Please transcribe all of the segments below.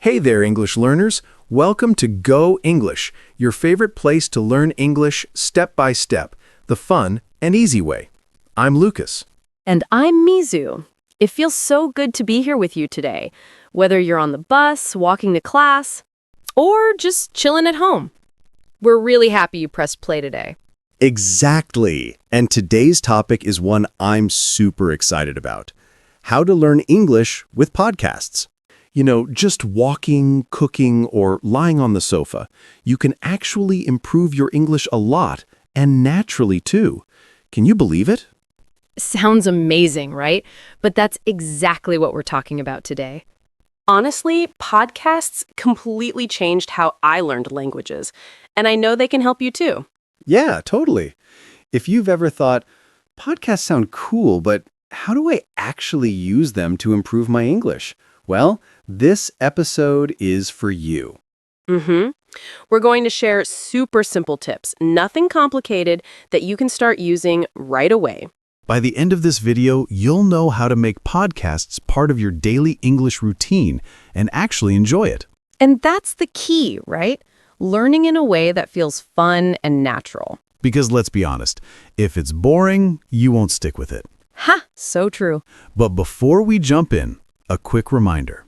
Hey there, English learners. Welcome to Go English, your favorite place to learn English step by step, the fun and easy way. I'm Lucas. And I'm Mizu. It feels so good to be here with you today, whether you're on the bus, walking to class, or just chilling at home. We're really happy you pressed play today. Exactly. And today's topic is one I'm super excited about. How to learn English with podcasts. You know, just walking, cooking, or lying on the sofa, you can actually improve your English a lot, and naturally too. Can you believe it? Sounds amazing, right? But that's exactly what we're talking about today. Honestly, podcasts completely changed how I learned languages, and I know they can help you too. Yeah, totally. If you've ever thought, podcasts sound cool, but how do I actually use them to improve my English? Well, this episode is for you. We're going to share super simple tips, nothing complicated, that you can start using right away. By the end of this video, you'll know how to make podcasts part of your daily English routine and actually enjoy it. And that's the key, right? Learning in a way that feels fun and natural. Because let's be honest, if it's boring, you won't stick with it. Ha! So true. But before we jump in, a quick reminder.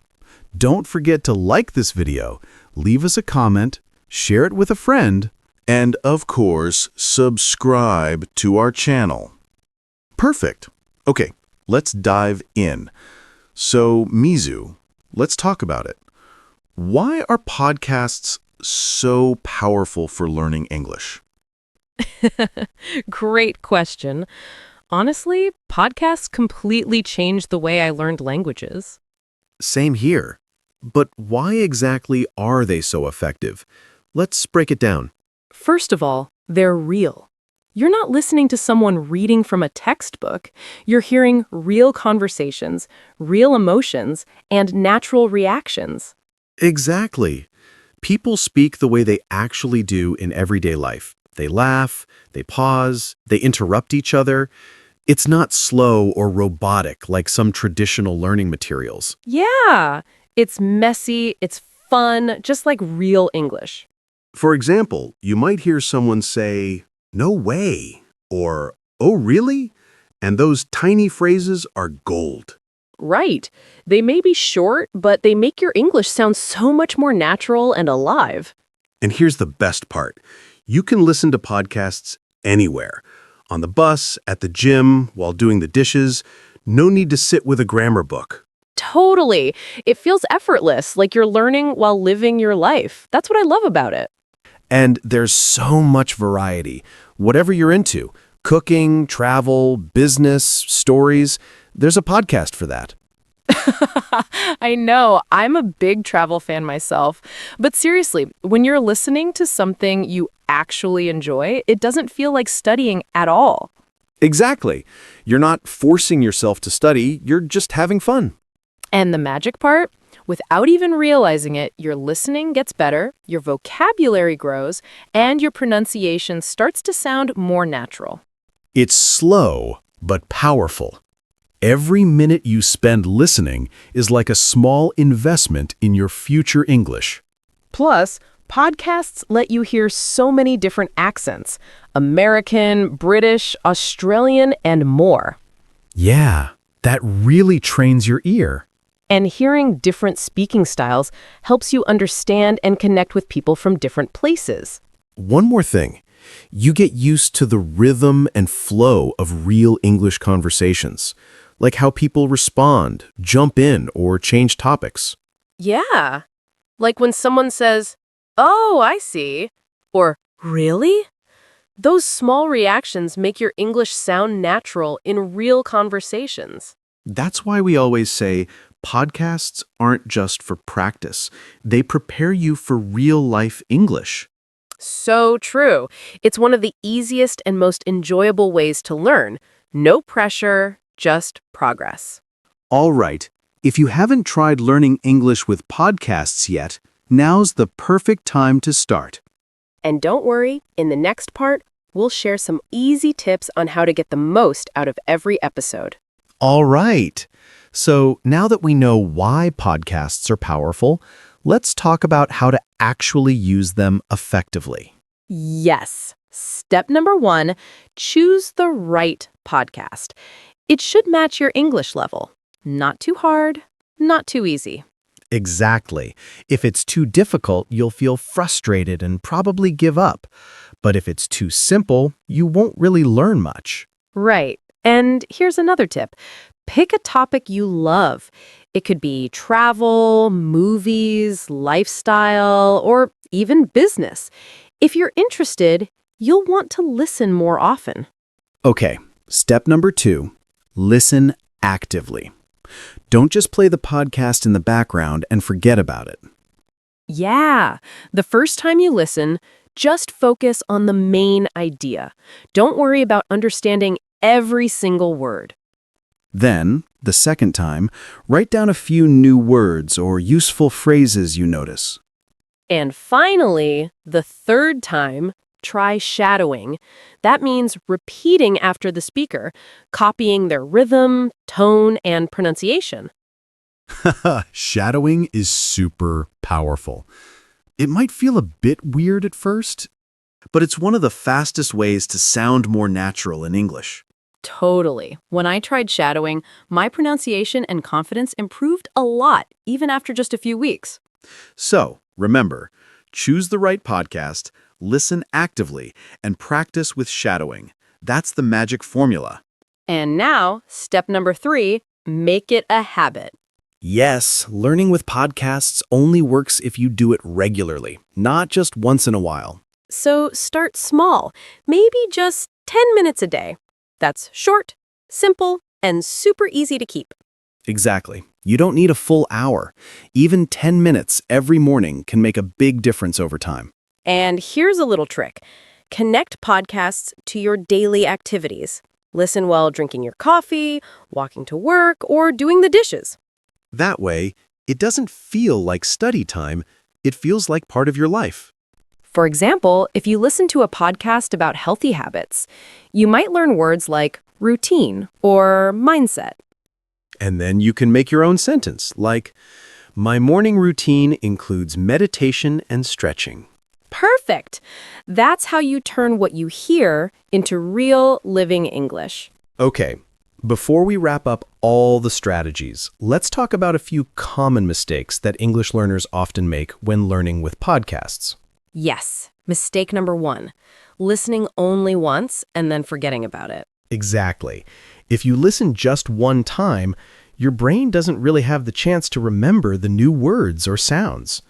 Don't forget to like this video, leave us a comment, share it with a friend, and of course, subscribe to our channel. Perfect. Okay, let's dive in. So, Mizu, let's talk about it. Why are podcasts so powerful for learning English? Great question. Honestly, podcasts completely changed the way I learned languages. Same here. But why exactly are they so effective? Let's break it down. First of all, they're real. You're not listening to someone reading from a textbook. You're hearing real conversations, real emotions, and natural reactions. Exactly. People speak the way they actually do in everyday life. They laugh, they pause, they interrupt each other. It's not slow or robotic like some traditional learning materials. Yeah, it's messy, it's fun, just like real English. For example, you might hear someone say, "No way," or "Oh, really?" And those tiny phrases are gold. Right. They may be short, but they make your English sound so much more natural and alive. And here's the best part. You can listen to podcasts anywhere. On the bus, at the gym, while doing the dishes. No need to sit with a grammar book. Totally. It feels effortless, like you're learning while living your life. That's what I love about it. And there's so much variety. Whatever you're into, cooking, travel, business, stories, there's a podcast for that. I know. I'm a big travel fan myself. But seriously, when you're listening to something you actually enjoy, it doesn't feel like studying at all. Exactly. You're not forcing yourself to study, you're just having fun. And the magic part? Without even realizing it, your listening gets better, your vocabulary grows, and your pronunciation starts to sound more natural. It's slow, but powerful. Every minute you spend listening is like a small investment in your future English. Plus, podcasts let you hear so many different accents: American, British, Australian, and more. Yeah, that really trains your ear. And hearing different speaking styles helps you understand and connect with people from different places. One more thing. You get used to the rhythm and flow of real English conversations, like how people respond, jump in, or change topics. Yeah. Like when someone says, "Oh, I see," or "Really?" Those small reactions make your English sound natural in real conversations. That's why we always say podcasts aren't just for practice. They prepare you for real-life English. So true. It's one of the easiest and most enjoyable ways to learn. No pressure, just progress. All right, if you haven't tried learning English with podcasts yet, now's the perfect time to start. And don't worry, in the next part, we'll share some easy tips on how to get the most out of every episode. All right. So now that we know why podcasts are powerful, let's talk about how to actually use them effectively. Yes. Step number 1, choose the right podcast. It should match your English level. Not too hard, not too easy. Exactly. If it's too difficult, you'll feel frustrated and probably give up. But if it's too simple, you won't really learn much. Right. And here's another tip. Pick a topic you love. It could be travel, movies, lifestyle, or even business. If you're interested, you'll want to listen more often. Okay, step number 2, listen actively. Don't just play the podcast in the background and forget about it. Yeah. The first time you listen, just focus on the main idea. Don't worry about understanding every single word. Then, the second time, write down a few new words or useful phrases you notice. And finally, the third time, try shadowing. That means repeating after the speaker, copying their rhythm, tone, and pronunciation. Shadowing is super powerful. It might feel a bit weird at first, but it's one of the fastest ways to sound more natural in English. Totally. When I tried shadowing, my pronunciation and confidence improved a lot, even after just a few weeks. So, remember, choose the right podcast, listen actively, and practice with shadowing. That's the magic formula. And now, step number 3, make it a habit. Yes, learning with podcasts only works if you do it regularly, not just once in a while. So start small, maybe just 10 minutes a day. That's short, simple, and super easy to keep. Exactly. You don't need a full hour. Even 10 minutes every morning can make a big difference over time. And here's a little trick. Connect podcasts to your daily activities. Listen while drinking your coffee, walking to work, or doing the dishes. That way, it doesn't feel like study time, it feels like part of your life. For example, if you listen to a podcast about healthy habits, you might learn words like routine or mindset. And then you can make your own sentence, like, my morning routine includes meditation and stretching. Perfect! That's how you turn what you hear into real living English. Okay, before we wrap up all the strategies, let's talk about a few common mistakes that English learners often make when learning with podcasts. Yes, mistake number 1, listening only once and then forgetting about it. Exactly. If you listen just one time, your brain doesn't really have the chance to remember the new words or sounds.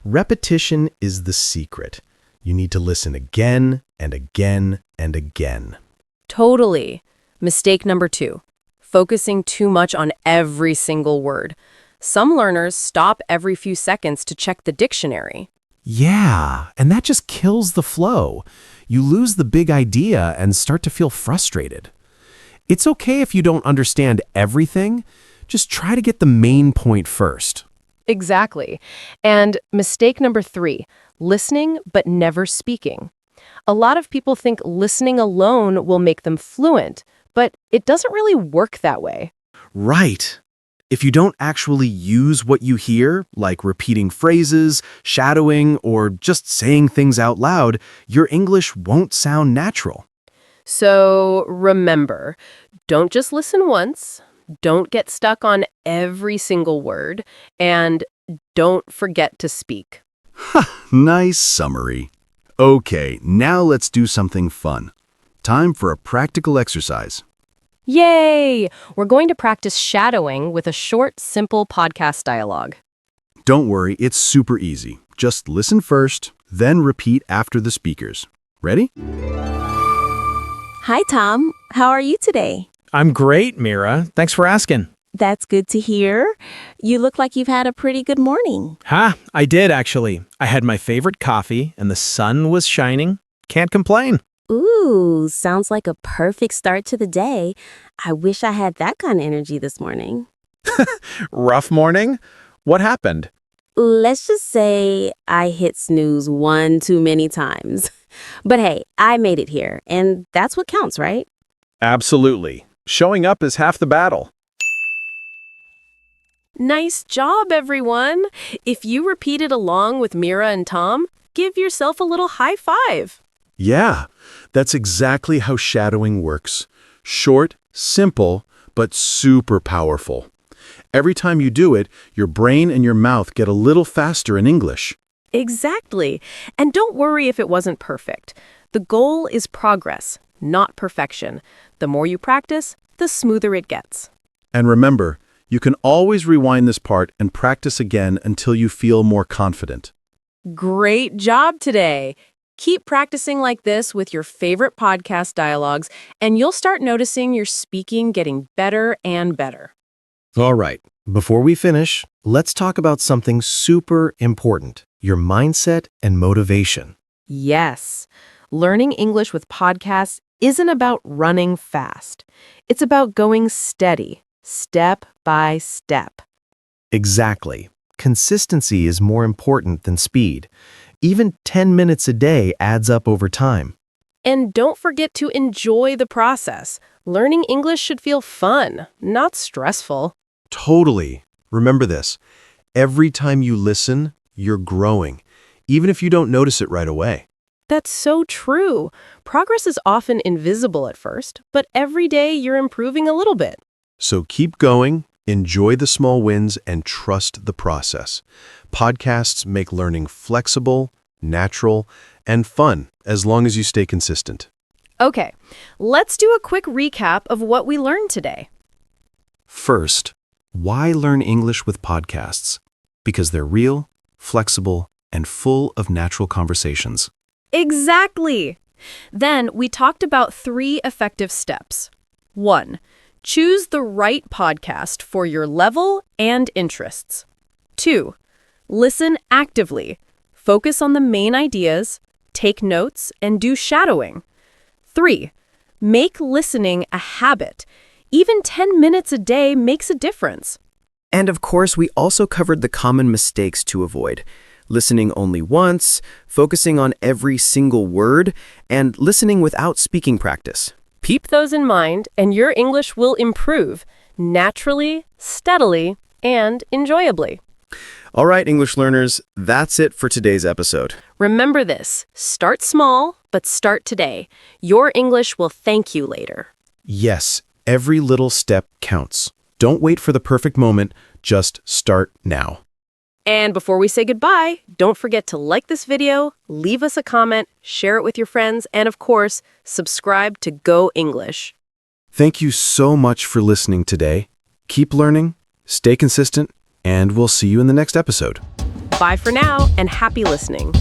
Repetition is the secret. You need to listen again and again and again. Totally. Mistake number 2, focusing too much on every single word. Some learners stop every few seconds to check the dictionary. Yeah, and that just kills the flow. You lose the big idea and start to feel frustrated. It's okay if you don't understand everything. Just try to get the main point first. Exactly. And mistake number 3, listening but never speaking. A lot of people think listening alone will make them fluent, but it doesn't really work that way. Right. If you don't actually use what you hear, like repeating phrases, shadowing, or just saying things out loud, your English won't sound natural. So remember, don't just listen once, don't get stuck on every single word, and don't forget to speak. Nice summary. Okay, now let's do something fun. Time for a practical exercise. Yay! We're going to practice shadowing with a short, simple podcast dialogue. Don't worry, it's super easy. Just listen first, then repeat after the speakers. Ready? Hi, Tom. How are you today? I'm great, Mira. Thanks for asking. That's good to hear. You look like you've had a pretty good morning. I did actually. I had my favorite coffee and the sun was shining. Can't complain. Ooh, sounds like a perfect start to the day. I wish I had that kind of energy this morning. Rough morning? What happened? Let's just say I hit snooze one too many times. But hey, I made it here, and that's what counts, right? Absolutely. Showing up is half the battle. Nice job, everyone! If you repeated along with Mira and Tom, give yourself a little high five. Yeah, that's exactly how shadowing works. Short, simple, but super powerful. Every time you do it, your brain and your mouth get a little faster in English. Exactly. And don't worry if it wasn't perfect. The goal is progress, not perfection. The more you practice, the smoother it gets. And remember, you can always rewind this part and practice again until you feel more confident. Great job today! Keep practicing like this with your favorite podcast dialogues, and you'll start noticing your speaking getting better and better. All right, before we finish, let's talk about something super important, your mindset and motivation. Yes, learning English with podcasts isn't about running fast. It's about going steady, step by step. Exactly. Consistency is more important than speed. Even 10 minutes a day adds up over time. And don't forget to enjoy the process. Learning English should feel fun, not stressful. Totally. Remember this. Every time you listen, you're growing, even if you don't notice it right away. That's so true. Progress is often invisible at first, but every day you're improving a little bit. So keep going, enjoy the small wins, and trust the process. Podcasts make learning flexible, natural, and fun as long as you stay consistent. Okay, let's do a quick recap of what we learned today. First, why learn English with podcasts? Because they're real, flexible, and full of natural conversations. Exactly. Then we talked about 3 effective steps. 1. Choose the right podcast for your level and interests. 2. Listen actively. Focus on the main ideas, take notes, and do shadowing. 3. Make listening a habit. Even 10 minutes a day makes a difference. And of course, we also covered the common mistakes to avoid. Listening only once, focusing on every single word, and listening without speaking practice. Keep those in mind, and your English will improve naturally, steadily, and enjoyably. All right, English learners, that's it for today's episode. Remember this, start small, but start today. Your English will thank you later. Yes, every little step counts. Don't wait for the perfect moment, just start now. And before we say goodbye, don't forget to like this video, leave us a comment, share it with your friends, and of course, subscribe to Go English. Thank you so much for listening today. Keep learning, stay consistent, and we'll see you in the next episode. Bye for now, and happy listening.